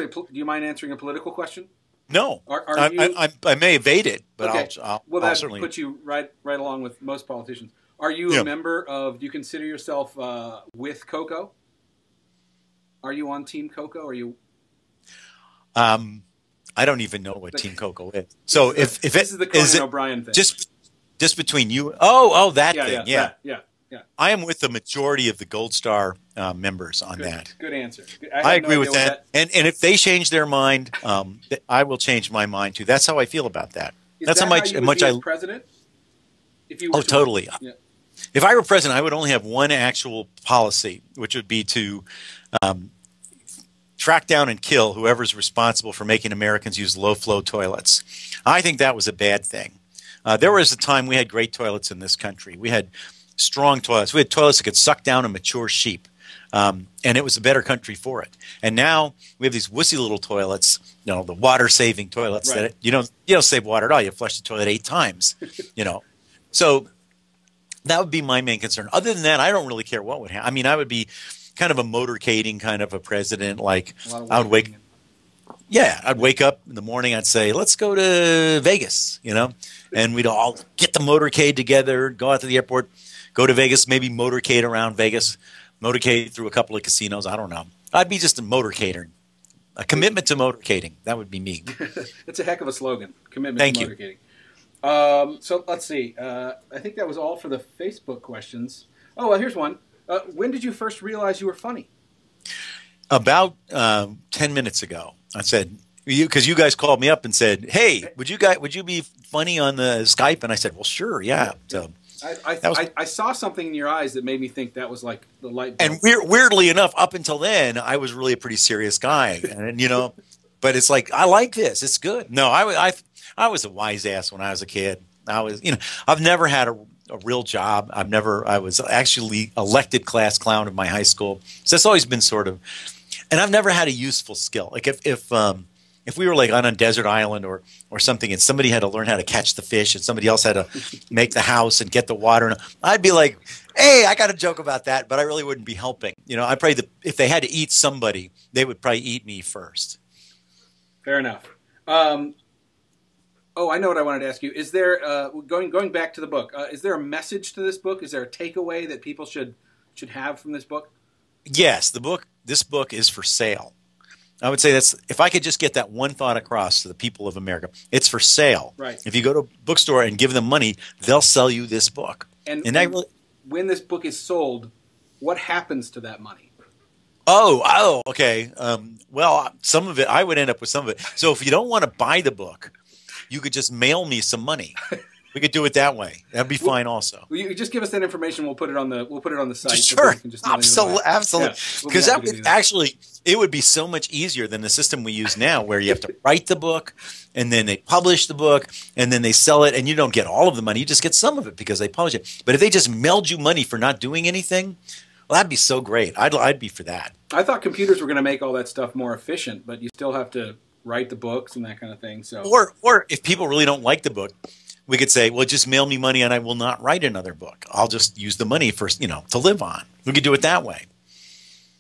Do you mind answering a political question? No, Are you? I may evade it, but Okay. Well, I'll that certainly puts you right along with most politicians. Are you a member of? Do you consider yourself with Coco? Are you on Team Coco? Are you? I don't even know what Team Coco is. So if this is the Conan O'Brien thing, just between you, that thing, yeah. I am with the majority of the Goldstar members on that. Good answer. I agree with that. And if they change their mind, I will change my mind too. That's how I feel about that. That's how much I as president. If you were totally. Yeah. If I were president, I would only have one actual policy, which would be to track down and kill whoever's responsible for making Americans use low-flow toilets. I think that was a bad thing. There was a time we had great toilets in this country. We had strong toilets. We had toilets that could suck down a mature sheep, and it was a better country for it. And now we have these wussy little toilets, the water-saving toilets that you don't save water at all. You flush the toilet 8 times, So that would be my main concern. Other than that, I don't really care what would happen. I mean, I would be kind of a motorcading kind of a president. Like I'd wake up in the morning. I'd say, let's go to Vegas, and we'd all get the motorcade together, go out to the airport, go to Vegas, maybe motorcade around Vegas, motorcade through a couple of casinos. I don't know. I'd be just a motorcader. A commitment to motorcading. That would be me. That's a heck of a slogan. Commitment to motorcading. So let's see. I think that was all for the Facebook questions. Oh, well, here's one. When did you first realize you were funny? About 10 minutes ago. I said, because you guys called me up and said, "Hey, would you be funny on the Skype?" And I said, "Well, sure, yeah." So I saw something in your eyes that made me think that was like the light bulb. And weirdly enough, up until then, I was really a pretty serious guy, and but it's like I like this; it's good. No, I was a wise ass when I was a kid. I've never had a real job. I was actually elected class clown of my high school. So it's always been sort of, and I've never had a useful skill. Like if we were like on a desert island or something, and somebody had to learn how to catch the fish, and somebody else had to make the house and get the water, and I'd be like, "Hey, I got a joke about that," but I really wouldn't be helping. I probably if they had to eat somebody, they would probably eat me first. Fair enough. Oh, I know what I wanted to ask you. Is there going back to the book? Is there a message to this book? Is there a takeaway that people should have from this book? Yes, this book is for sale. I would say that's if I could just get that one thought across to the people of America, it's for sale. Right. If you go to a bookstore and give them money, they'll sell you this book. And when this book is sold, what happens to that money? Oh, okay. Well, some of it I would end up with some of it. So if you don't want to buy the book, you could just mail me some money. We could do it that way. That'd be fine, also. Well, you just give us that information. We'll put it on the site. Sure, absolutely. Because it would be so much easier than the system we use now, where you have to write the book, and then they publish the book, and then they sell it, and you don't get all of the money. You just get some of it because they publish it. But if they just mailed you money for not doing anything, well, that'd be so great. I'd be for that. I thought computers were going to make all that stuff more efficient, but you still have to write the books and that kind of thing. So, or if people really don't like the book, we could say, well, just mail me money and I will not write another book. I'll just use the money for, to live on. We could do it that way.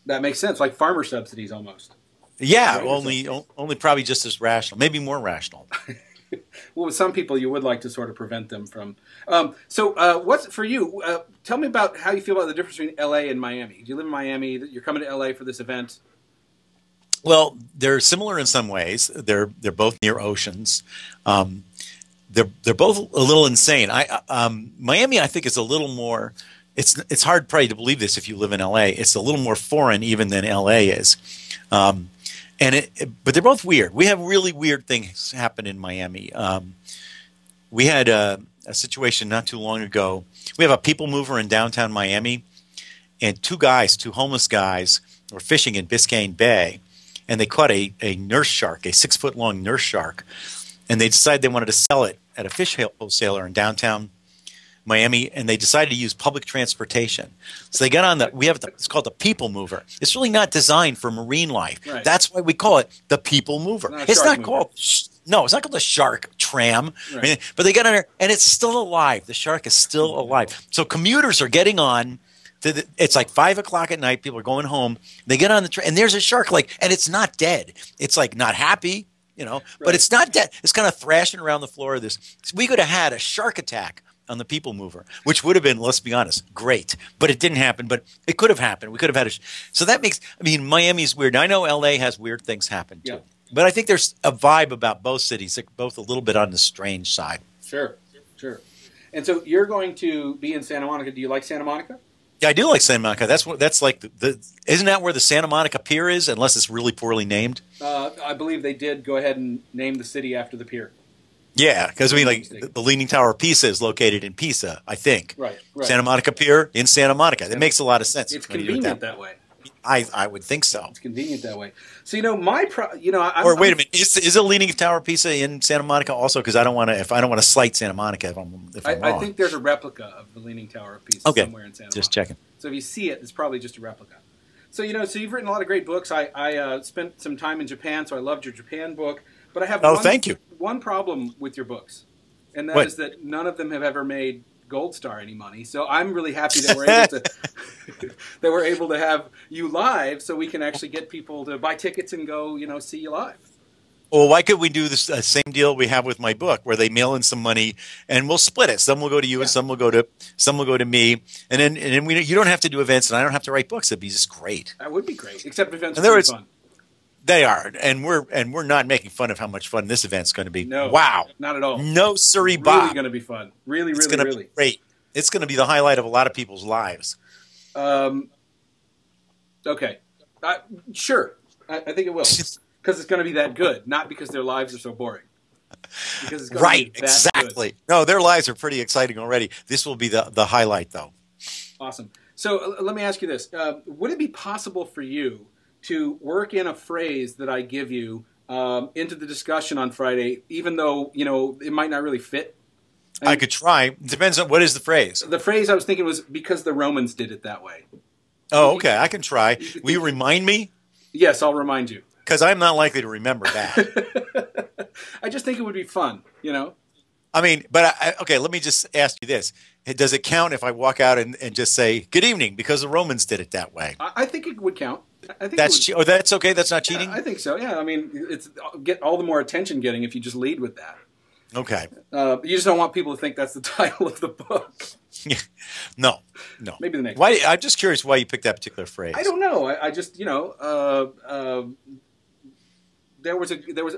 That makes sense. Like farmer subsidies almost. Yeah, only probably just as rational, maybe more rational. Well, with some people, you would like to sort of prevent them from. What's for you? Tell me about how you feel about the difference between L.A. and Miami. Do you live in Miami? You're coming to L.A. for this event. Well, they're similar in some ways. They're both near oceans. They're both a little insane. Miami, I think, is a little more. It's hard probably to believe this if you live in L.A. It's a little more foreign even than L.A. is, but they're both weird. We have really weird things happen in Miami. We had a situation not too long ago. We have a people mover in downtown Miami, and two homeless guys, were fishing in Biscayne Bay, and they caught a nurse shark, a 6-foot-long nurse shark. And they decided they wanted to sell it at a fish wholesaler in downtown Miami, and they decided to use public transportation. So they got on it's called the People Mover. It's really not designed for marine life. Right. That's why we call it the People Mover. It's not called the Shark Tram. Right. But they got on there, and it's still alive. The shark is still alive. So commuters are getting on It's like 5 o'clock at night. People are going home. They get on the train, and there's a shark, and it's not dead. It's like not happy, but it's not dead. It's kind of thrashing around the floor of this. So we could have had a shark attack on the People Mover, which would have been, let's be honest, great. But it didn't happen. But it could have happened. We could have had so that makes. I mean, Miami's weird. I know L.A. has weird things happen too. But I think there's a vibe about both cities. They're both a little bit on the strange side. Sure. And so you're going to be in Santa Monica. Do you like Santa Monica? Yeah, I do like Santa Monica. That's like isn't that where the Santa Monica Pier is? Unless it's really poorly named. I believe they did go ahead and name the city after the pier. Yeah, because I mean, like the Leaning Tower of Pisa is located in Pisa, I think. Right. Santa Monica Pier in Santa Monica. It makes a lot of sense. It's convenient that way. I would think so. It's convenient that way. So wait a minute, is a Leaning Tower of Pisa in Santa Monica also? Because I don't want to slight Santa Monica if I'm wrong. I think there's a replica of the Leaning Tower of Pisa somewhere in Santa Monica. Just checking. So if you see it, it's probably just a replica. So so you've written a lot of great books. I spent some time in Japan, so I loved your Japan book. But I have one problem with your books, and that is that none of them have ever made Goldstar any money. So I'm really happy that we're able to have you live, so we can actually get people to buy tickets and go, see you live. Well, why could we do this same deal we have with my book, where they mail in some money and we'll split it? Some will go to you, and some will go to me, and then you don't have to do events, and I don't have to write books. It'd be just great. That would be great, except events are fun. They are, and we're not making fun of how much fun this event's going to be. No, wow, not at all. No, sirree, Bob. Really going to be fun. Really, it's going to be great. It's going to be the highlight of a lot of people's lives. Okay, sure. I think it will, because it's going to be that good, not because their lives are so boring. Because it's going to be that exactly. Good. No, their lives are pretty exciting already. This will be the highlight, though. Awesome. So let me ask you this: would it be possible for you to work in a phrase that I give you into the discussion on Friday, even though it might not really fit? I could try. It depends on what is the phrase. The phrase I was thinking was because the Romans did it that way. Oh, okay. I can try. Will you remind me? Yes, I'll remind you. Because I'm not likely to remember that. I just think it would be fun, I mean, but okay, let me just ask you this. Does it count if I walk out and just say, good evening, because the Romans did it that way? I think it would count. I think that's okay? That's not cheating? Yeah, I think so, yeah. I mean, it's get all the more attention getting if you just lead with that. Okay. You just don't want people to think that's the title of the book. No. Maybe the next. Why? I'm just curious why you picked that particular phrase. I don't know. I just there was.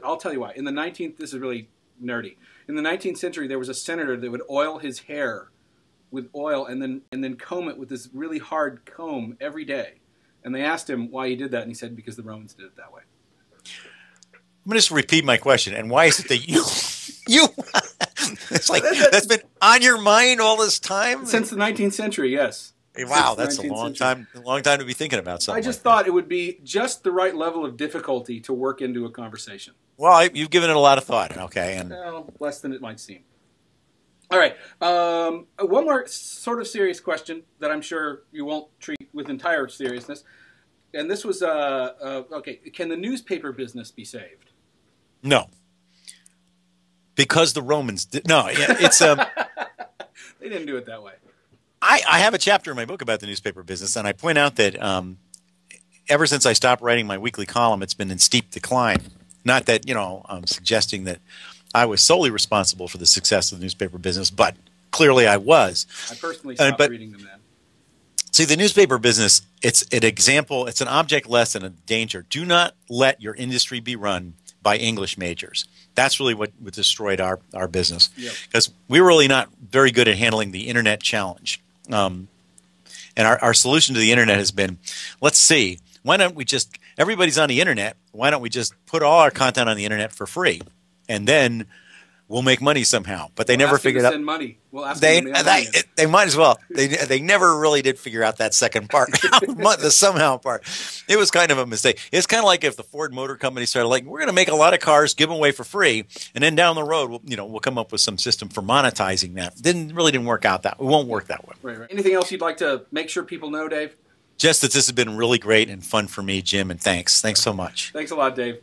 I'll tell you why. In the 19th, this is really nerdy. In the 19th century, there was a senator that would oil his hair with oil and then comb it with this really hard comb every day. And they asked him why he did that, and he said because the Romans did it that way. I'm going to just repeat my question. And why is it that you it's like that's been on your mind all this time? Since the 19th century, yes. Wow, that's a long time to be thinking about something. I just thought it would be just the right level of difficulty to work into a conversation. Well, you've given it a lot of thought, okay? And less than it might seem. All right, one more sort of serious question that I'm sure you won't treat with entire seriousness. And this was, okay, can the newspaper business be saved? No. Because the Romans did. No, it's... They didn't do it that way. I have a chapter in my book about the newspaper business, and I point out that ever since I stopped writing my weekly column, it's been in steep decline. Not that, I'm suggesting that I was solely responsible for the success of the newspaper business, but clearly I was. I personally stopped reading them then. See, the newspaper business, it's an example, it's an object lesson of danger. Do not let your industry be run by English majors. That's really what destroyed our business. Because we were really not very good at handling the internet challenge. And our solution to the internet has been, let's see, why don't we just, everybody's on the internet, why don't we just put all our content on the internet for free? And then we'll make money somehow. But they never figured out. Send money. We'll ask them to they might as well. They never really did figure out that second part, the somehow part. It was kind of a mistake. It's kind of like if the Ford Motor Company started like, we're going to make a lot of cars, give them away for free, and then down the road, we'll come up with some system for monetizing that. Didn't work out that. It won't work that way. Right. Anything else you'd like to make sure people know, Dave? Just that this has been really great and fun for me, Jim, and thanks. Thanks so much. Thanks a lot, Dave.